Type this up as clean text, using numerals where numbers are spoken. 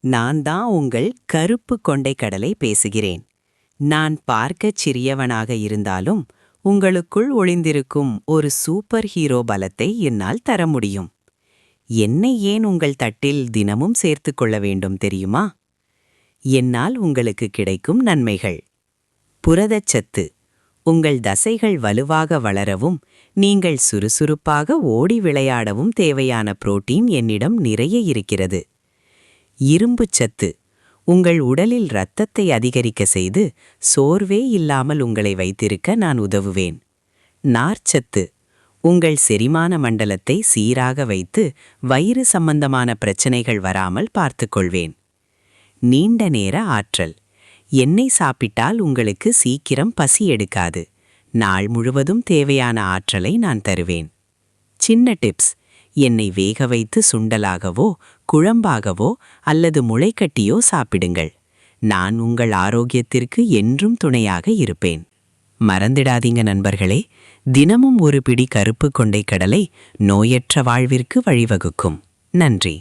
நான் தான் உங்கள் கருப்பு கொண்டைக்கடலை பேசுகிறேன். நான் பார்க்கச் சிறியவனாக இருந்தாலும் உங்களுக்குள் ஒளிந்திருக்கும் ஒரு சூப்பர் ஹீரோ பலத்தை என்னால் தர முடியும். என்னை ஏன் உங்கள் தட்டில் தினமும் சேர்த்துக் கொள்ள வேண்டும் தெரியுமா? என்னால் உங்களுக்கு கிடைக்கும் நன்மைகள். புரதச்சத்து. உங்கள் தசைகள் வலுவாக வளரவும் நீங்கள் சுறுசுறுப்பாக ஓடி விளையாடவும் தேவையான புரோட்டீன் என்னிடம் நிறைய இருக்கிறது. இரும்புச் சத்து. உங்கள் உடலில் இரத்தத்தை அதிகரிக்க செய்து சோர்வே இல்லாமல் உங்களை வைத்திருக்க நான் உதவுவேன். நார்ச்சத்து. உங்கள் செரிமான மண்டலத்தை சீராக வைத்து வயிறு சம்பந்தமான பிரச்சனைகள் வராமல் பார்த்துக்கொள்வேன். நீண்ட நேர ஆற்றல். எண்ணெய் சாப்பிட்டால் உங்களுக்கு சீக்கிரம் பசி எடுக்காது. நாள் முழுவதும் தேவையான ஆற்றலை நான் தருவேன். சின்ன டிப்ஸ். என்னை வேக வைத்து சுண்டலாகவோ குழம்பாகவோ அல்லது முளைக்கட்டியோ சாப்பிடுங்கள். நான் உங்கள் ஆரோக்கியத்திற்கு என்றும் துணையாக இருப்பேன். மறந்திடாதீங்க நண்பர்களே, தினமும் ஒரு பிடி கருப்பு கொண்டைக்கடலை நோயற்ற வாழ்விற்கு வழிவகுக்கும். நன்றி.